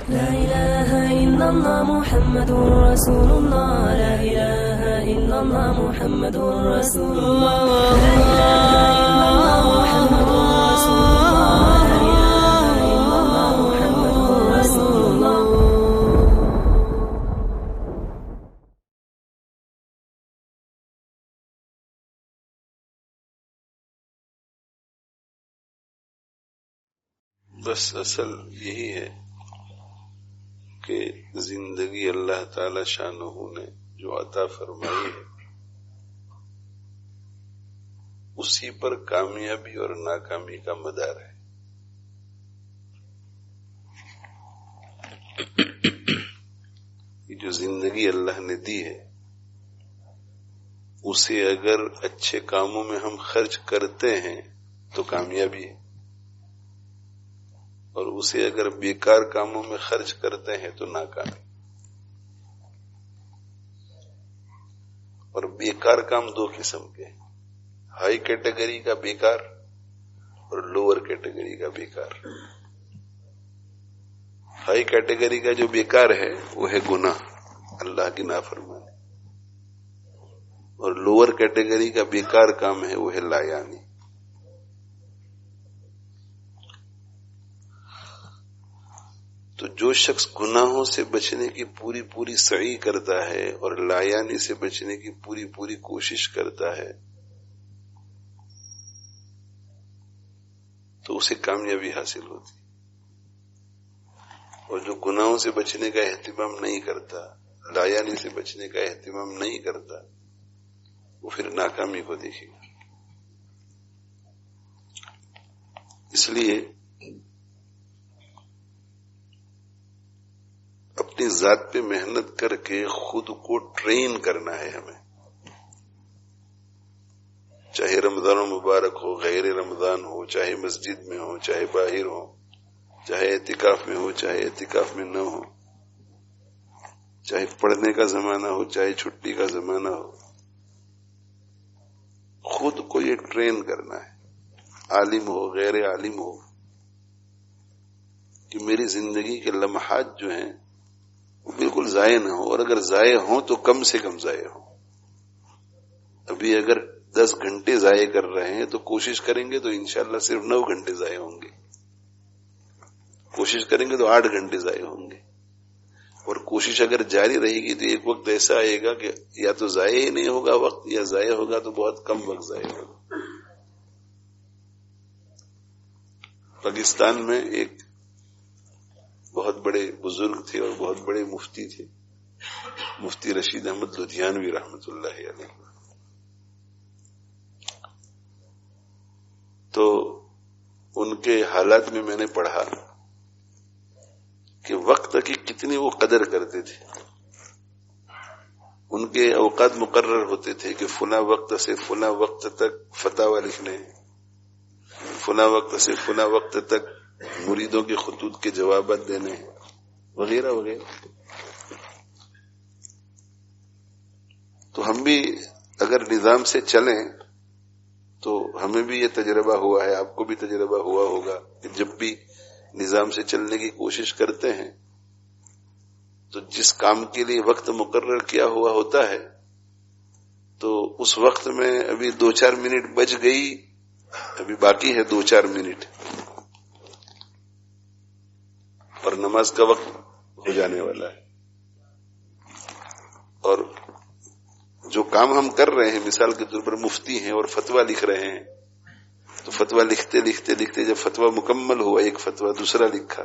لا إله إلا الله محمد رسول الله. لا إله إلا الله محمد رسول الله. لا إله إلا الله محمد رسول الله. لا إله إلا الله محمد رسول الله. بس اصل یہی ہے کہ زندگی اللہ تعالی شانہ نے جو عطا فرمائی ہے اسی پر کامیابی اور ناکامی کا مدار ہے. یہ جو زندگی اللہ نے دی ہے اسے اگر اچھے کاموں میں ہم خرچ کرتے ہیں تو کامیابی ہے، اور اسے اگر بیکار کاموں میں خرچ کرتے ہیں تو ناکامی. اور بیکار کام دو قسم کے ہیں، ہائی کیٹیگری کا بیکار اور لوور کیٹیگری کا بیکار. ہائی کیٹیگری کا جو بیکار ہے وہ ہے گناہ، اللہ کی نافرمانی، اور لوور کیٹیگری کا بیکار کام ہے وہ ہے لایانی. تو جو شخص گناہوں سے بچنے کی پوری سعی کرتا ہے اور لایانی سے بچنے کی پوری کوشش کرتا ہے تو اسے کامیابی حاصل ہوتی. اور جو گناہوں سے بچنے کا اہتمام نہیں کرتا، لایانی سے بچنے کا اہتمام نہیں کرتا، وہ پھر ناکامی کو دیکھے گا. اس لیے اپنی ذات پہ محنت کر کے خود کو ٹرین کرنا ہے ہمیں، چاہے رمضان مبارک ہو، غیر رمضان ہو، چاہے مسجد میں ہو، چاہے باہر ہو، چاہے اعتکاف میں ہو، چاہے اعتکاف میں نہ ہو، چاہے پڑھنے کا زمانہ ہو، چاہے چھٹی کا زمانہ ہو. خود کو یہ ٹرین کرنا ہے، عالم ہو غیر عالم ہو، کہ میری زندگی کے لمحات جو ہیں وہ بالکل ضائع نہ ہو، اور اگر ضائع ہوں تو کم سے کم ضائع ہوں. ابھی اگر 10 گھنٹے ضائع کر رہے ہیں تو کوشش کریں گے تو انشاءاللہ صرف 9 گھنٹے ضائع ہوں گے، کوشش کریں گے تو 8 گھنٹے ضائع ہوں گے. اور کوشش اگر جاری رہے گی تو ایک وقت ایسا آئے گا کہ یا تو ضائع ہی نہیں ہوگا وقت، یا ضائع ہوگا تو بہت کم وقت ضائع ہوگا. پاکستان میں ایک بہت بڑے بزرگ تھے اور بہت بڑے مفتی تھے، مفتی رشید احمد لدھیانوی رحمۃ اللہ علیہ. تو ان کے حالات میں میں نے پڑھا کہ وقت کی کتنی وہ قدر کرتے تھے. ان کے اوقات مقرر ہوتے تھے کہ فلاں وقت سے فلاں وقت تک فتاوی لکھنے، فلاں وقت سے فلاں وقت تک مریدوں کے خطوط کے جوابات دینے، وغیرہ وغیرہ. تو ہم بھی اگر نظام سے چلیں تو ہمیں بھی یہ تجربہ ہوا ہے، آپ کو بھی تجربہ ہوا ہوگا کہ جب بھی نظام سے چلنے کی کوشش کرتے ہیں تو جس کام کے لیے وقت مقرر کیا ہوا ہوتا ہے تو اس وقت میں ابھی 2-4 منٹ بچ گئی، ابھی باقی ہے 2-4 منٹ اور نماز کا وقت ہو جانے والا ہے. اور جو کام ہم کر رہے ہیں، مثال کے طور پر مفتی ہیں اور فتویٰ لکھ رہے ہیں، تو فتویٰ لکھتے جب فتویٰ مکمل ہوا، ایک فتویٰ دوسرا لکھا،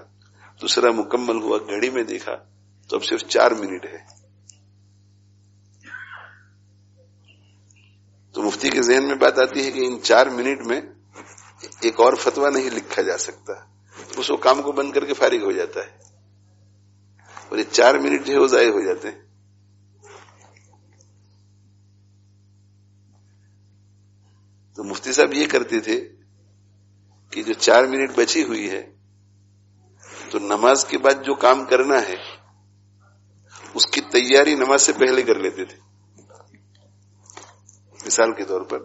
دوسرا مکمل ہوا، گھڑی میں دیکھا تو اب صرف 4 منٹ ہے. تو مفتی کے ذہن میں بات آتی ہے کہ ان 4 منٹ میں ایک اور فتویٰ نہیں لکھا جا سکتا، اس کو کام کو بند کر کے فارغ ہو جاتا ہے، اور یہ 4 منٹ جو ہے وہ ضائع ہو جاتے ہیں. تو مفتی صاحب یہ کرتے تھے کہ جو 4 منٹ بچی ہوئی ہے تو نماز کے بعد جو کام کرنا ہے اس کی تیاری نماز سے پہلے کر لیتے تھے. مثال کے طور پر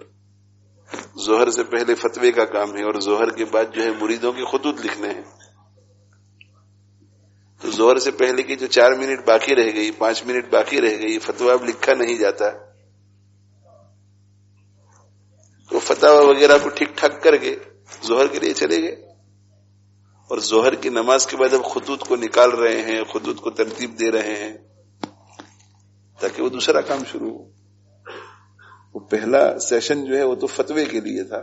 ظہر سے پہلے فتوے کا کام ہے اور ظہر کے بعد جو ہے مریدوں کے خطوط لکھنے ہیں، تو ظہر سے پہلے کی جو 4 منٹ باقی رہ گئی، 5 منٹ باقی رہ گئی، فتویٰ اب لکھا نہیں جاتا، تو فتویٰ وغیرہ کو ٹھیک ٹھاک کر کے ظہر کے لیے چلے گئے، اور ظہر کی نماز کے بعد اب خطوط کو نکال رہے ہیں، خطوط کو ترتیب دے رہے ہیں تاکہ وہ دوسرا کام شروع ہو۔ وہ پہلا سیشن جو ہے وہ تو فتوے کے لیے تھا،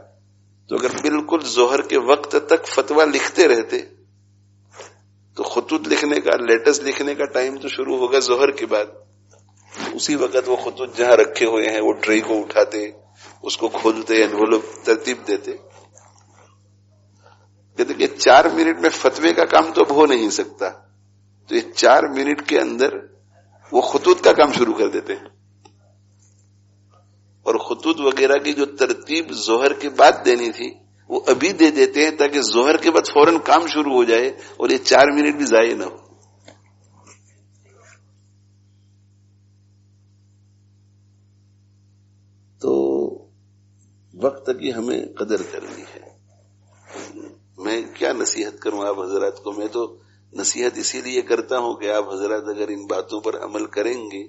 تو اگر بالکل ظہر کے وقت تک فتویٰ لکھتے رہتے تو خطوط لکھنے کا، لیٹرز لکھنے کا ٹائم تو شروع ہوگا ظہر کے بعد، اسی وقت وہ خطوط جہاں رکھے ہوئے ہیں وہ ٹرے کو اٹھاتے، اس کو کھولتے، انویلوپ ترتیب دیتے۔ کہتے کہ 4 منٹ میں فتوے کا کام تو اب ہو نہیں سکتا، تو یہ 4 منٹ کے اندر وہ خطوط کا کام شروع کر دیتے ہیں، اور خطوط وغیرہ کی جو ترتیب ظہر کے بعد دینی تھی وہ ابھی دے دیتے ہیں تاکہ ظہر کے بعد فوراً کام شروع ہو جائے اور یہ 4 منٹ بھی ضائع نہ ہو۔ تو وقت کی ہمیں قدر کرنی ہے۔ میں کیا نصیحت کروں آپ حضرات کو؟ میں تو نصیحت اسی لیے کرتا ہوں کہ آپ حضرات اگر ان باتوں پر عمل کریں گے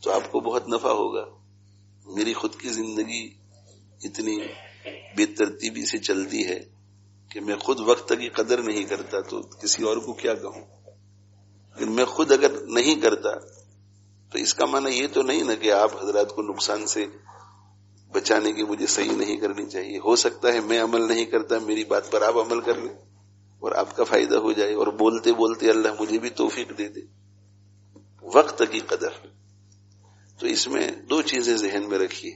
تو آپ کو بہت نفع ہوگا۔ میری خود کی زندگی اتنی بے ترتیبی سے چلتی ہے کہ میں خود وقت کی قدر نہیں کرتا، تو کسی اور کو کیا کہوں؟ لیکن میں خود اگر نہیں کرتا تو اس کا معنی یہ تو نہیں نا کہ آپ حضرات کو نقصان سے بچانے کی مجھے صحیح نہیں کرنی چاہیے۔ ہو سکتا ہے میں عمل نہیں کرتا، میری بات پر آپ عمل کر لیں اور آپ کا فائدہ ہو جائے، اور بولتے بولتے اللہ مجھے بھی توفیق دے دے۔ وقت کی قدر، تو اس میں 2 چیزیں ذہن میں رکھیے۔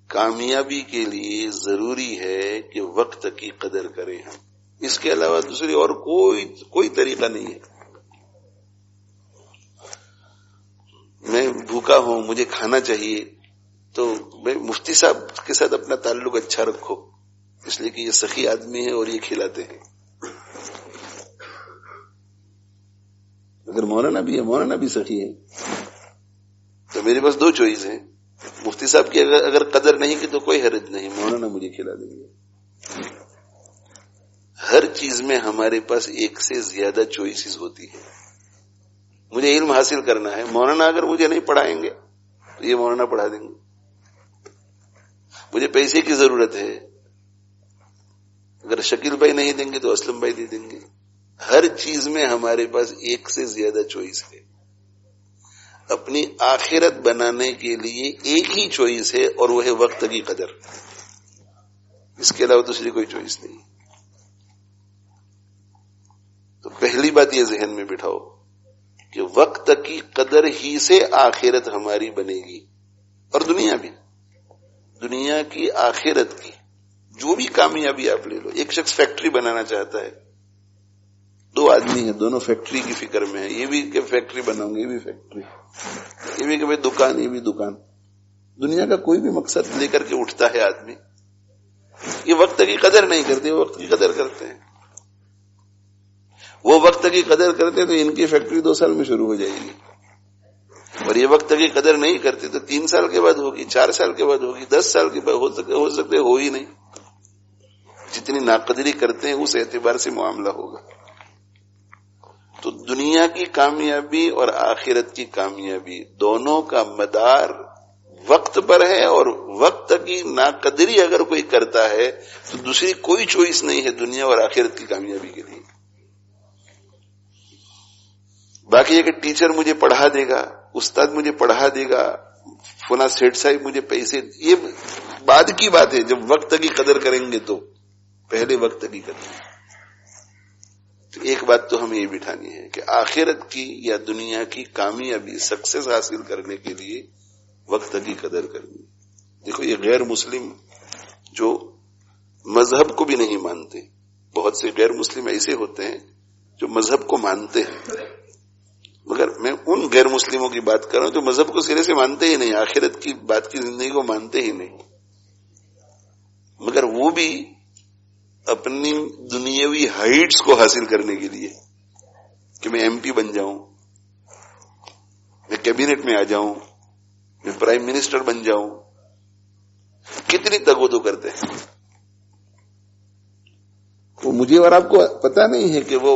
کامیابی کے لیے ضروری ہے کہ وقت کی قدر کریں ہم، اس کے علاوہ دوسری اور کوئی طریقہ نہیں ہے۔ میں بھوکا ہوں، مجھے کھانا چاہیے، تو میں مفتی صاحب کے ساتھ اپنا تعلق اچھا رکھو، اس لیے کہ یہ سخی آدمی ہے اور یہ کھلاتے ہیں۔ اگر مولانا بھی ہے، مولانا بھی سخی ہے، تو میرے پاس 2 چوائس ہیں۔ مفتی صاحب کی اگر قدر نہیں کی تو کوئی حرج نہیں، مولانا مجھے کھلا دیں گے۔ ہر چیز میں ہمارے پاس ایک سے زیادہ چوائسز ہوتی ہے۔ مجھے علم حاصل کرنا ہے، مولانا اگر مجھے نہیں پڑھائیں گے تو یہ مولانا پڑھا دیں گے۔ مجھے پیسے کی ضرورت ہے، اگر شکیل بھائی نہیں دیں گے تو اسلم بھائی دے دیں گے۔ ہر چیز میں ہمارے پاس ایک سے زیادہ چوائس ہے۔ اپنی آخرت بنانے کے لیے ایک ہی چوائس ہے، اور وہ ہے وقت کی قدر، اس کے علاوہ دوسری کوئی چوائس نہیں۔ تو پہلی بات یہ ذہن میں بٹھاؤ کہ وقت کی قدر ہی سے آخرت ہماری بنے گی، اور دنیا بھی، دنیا کی، آخرت کی، جو بھی کامیابی آپ لے لو۔ ایک شخص فیکٹری بنانا چاہتا ہے، 2 آدمی ہیں، دونوں فیکٹری کی فکر میں ہیں، یہ بھی کہ فیکٹری بناؤں گے، یہ بھی فیکٹری، یہ بھی کہ بھائی دکان، یہ بھی دکان۔ دنیا کا کوئی بھی مقصد لے کر کے اٹھتا ہے آدمی، یہ وقت کی قدر نہیں کرتے، وہ وقت کی قدر کرتے ہیں۔ وہ وقت کی قدر کرتے تو ان کی فیکٹری 2 سال میں شروع ہو جائے گی، اور یہ وقت کی قدر نہیں کرتے تو 3 سال کے بعد ہوگی، 4 سال کے بعد ہوگی، 10 سال کے بعد ہو سکتے ہو ہی نہیں۔ جتنی ناقدری کرتے ہیں اس اعتبار سے معاملہ ہوگا۔ تو دنیا کی کامیابی اور آخرت کی کامیابی دونوں کا مدار وقت پر ہے، اور وقت کی ناقدری اگر کوئی کرتا ہے تو دوسری کوئی چوائس نہیں ہے دنیا اور آخرت کی کامیابی کے لیے۔ باقی یہ کہ ٹیچر مجھے پڑھا دے گا، استاد مجھے پڑھا دے گا، فلاں سیٹ صاحب مجھے پیسے، یہ بعد کی بات ہے۔ جب وقت کی قدر کریں گے تو پہلے وقت کی قدر۔ تو ایک بات تو ہمیں یہ بٹھانی ہے کہ آخرت کی یا دنیا کی کامیابی، سکسیس حاصل کرنے کے لیے وقت کی قدر کرنی۔ دیکھو یہ غیر مسلم جو مذہب کو بھی نہیں مانتے، بہت سے غیر مسلم ایسے ہوتے ہیں جو مذہب کو مانتے ہیں، مگر میں ان غیر مسلموں کی بات کر رہا ہوں جو مذہب کو سرے سے مانتے ہی نہیں، آخرت کی بات کی زندگی کو مانتے ہی نہیں، مگر وہ بھی اپنی دنیاوی ہائٹس کو حاصل کرنے کے لیے کہ میں ایم پی بن جاؤں، میں کیبنٹ میں آ جاؤں، میں پرائم منسٹر بن جاؤں، کتنی تگودو کرتے ہیں۔ وہ مجھے اور آپ کو پتا نہیں ہے کہ وہ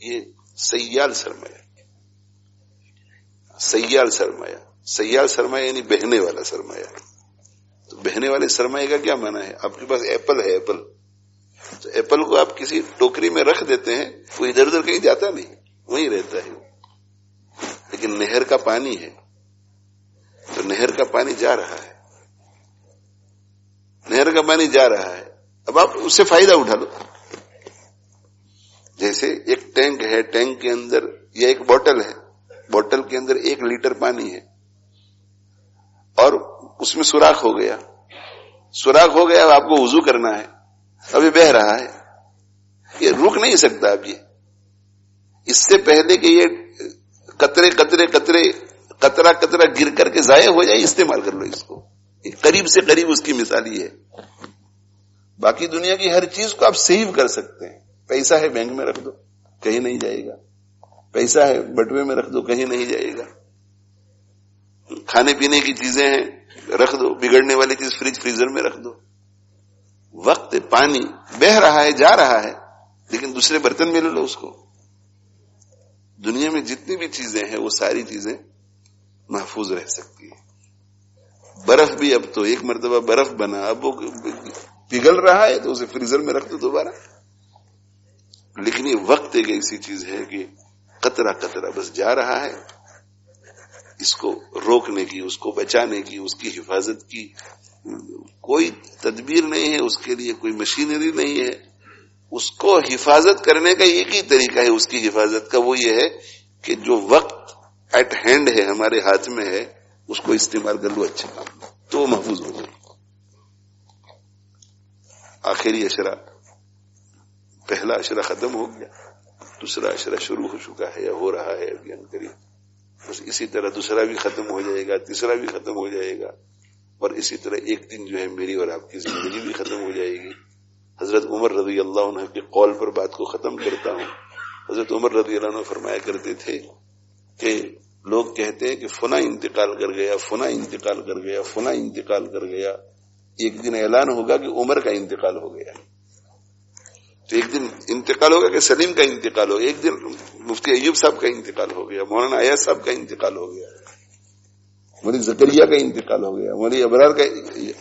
یہ سیال سرمایہ. سیال سرمایہ، سیال سرمایہ یعنی بہنے والا سرمایہ. تو بہنے والے سرمایہ کا کیا معنی ہے؟ آپ کے پاس ایپل ہے، ایپل تو ایپل کو آپ کسی ٹوکری میں رکھ دیتے ہیں، وہ ادھر ادھر کہیں جاتا نہیں، وہیں رہتا ہے. لیکن نہر کا پانی ہے تو نہر کا پانی جا رہا ہے، نہر کا پانی جا رہا ہے، اب آپ اس سے فائدہ اٹھا لو. جیسے ایک ٹینک ہے، ٹینک کے اندر یا ایک بوتل ہے، بوتل کے اندر 1 لیٹر پانی ہے اور اس میں سوراخ ہو گیا، سوراخ ہو گیا، اب آپ کو وضو کرنا ہے، ابھی بہہ رہا ہے، یہ رک نہیں سکتا. اب یہ اس سے پہلے کہ یہ قطرے قطرے قطرے قطرہ قطرہ گر کر کے ضائع ہو جائے، استعمال کر لو اس کو. قریب سے قریب اس کی مثال یہ ہے. باقی دنیا کی ہر چیز کو آپ سیو کر سکتے ہیں. پیسہ ہے بینک میں رکھ دو، کہیں نہیں جائے گا. پیسہ ہے بٹوے میں رکھ دو، کہیں نہیں جائے گا. کھانے پینے کی چیزیں ہیں رکھ دو، بگڑنے والی چیز فریج فریزر میں رکھ دو. وقت پانی بہہ رہا ہے، جا رہا ہے، لیکن دوسرے برتن میں لے لو اس کو. دنیا میں جتنی بھی چیزیں ہیں وہ ساری چیزیں محفوظ رہ سکتی ہیں. برف بھی اب تو ایک مرتبہ برف بنا، اب وہ پگھل رہا ہے تو اسے فریزر میں رکھ دو دوبارہ. لیکن یہ وقت ایک ایسی چیز ہے کہ قطرہ قطرہ بس جا رہا ہے. اس کو روکنے کی، اس کو بچانے کی، اس کی حفاظت کی کوئی تدبیر نہیں ہے، اس کے لیے کوئی مشینری نہیں ہے. اس کو حفاظت کرنے کا ایک ہی طریقہ ہے، اس کی حفاظت کا، وہ یہ ہے کہ جو وقت ایٹ ہینڈ ہے، ہمارے ہاتھ میں ہے، اس کو استعمال کر لو اچھے کام میں، تو وہ محفوظ ہو جائے. آخری اشرا، پہلا اشرا ختم ہو گیا، دوسرا اشرا شروع ہو چکا ہے یا ہو رہا ہے ابھی ان قریب. بس اسی طرح دوسرا بھی ختم ہو جائے گا، تیسرا بھی ختم ہو جائے گا، اور اسی طرح ایک دن جو ہے میری اور آپ کی زندگی بھی ختم ہو جائے گی. حضرت عمر رضی اللہ عنہ کے قول پر بات کو ختم کرتا ہوں. حضرت عمر رضی اللہ عنہ فرمایا کرتے تھے کہ لوگ کہتے ہیں کہ فلاں انتقال کر گیا، فلاں انتقال کر گیا، فلاں انتقال کر گیا. ایک دن اعلان ہوگا کہ عمر کا انتقال ہو گیا. تو ایک دن انتقال ہوگا کہ سلیم کا انتقال ہو گیا، ایک دن مفتی ایوب صاحب کا انتقال ہو گیا، مولانا ایاز صاحب کا انتقال ہو گیا، مولانا زکریا کا انتقال ہو گیا، مولانا ابرار کا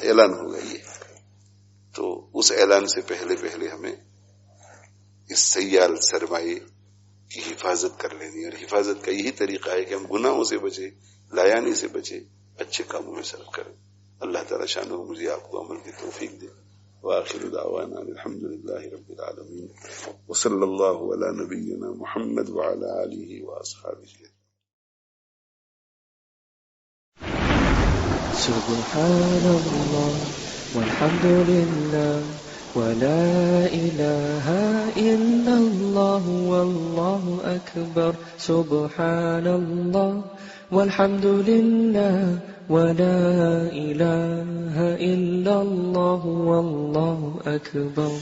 اعلان ہو گیا. یہ تو اس اعلان سے پہلے پہلے ہمیں اس سیال سرمایے کی حفاظت کر لینی، اور حفاظت کا یہی طریقہ ہے کہ ہم گناہوں سے بچے، لایانی سے بچے، اچھے کاموں میں صرف کریں. اللہ تعالی شانہ مجھے آپ کو عمل کی توفیق دے. وآخر دعوانا الحمد للہ رب العالمین، وصلی اللہ علی نبینا محمد وعلی آلہ واصحابہ. سبحان اللہ والحمد للہ ولا الہ الا اللہ واللہ اکبر. سبحان اللہ والحمد للہ ولا الہ الا اللہ واللہ اکبر.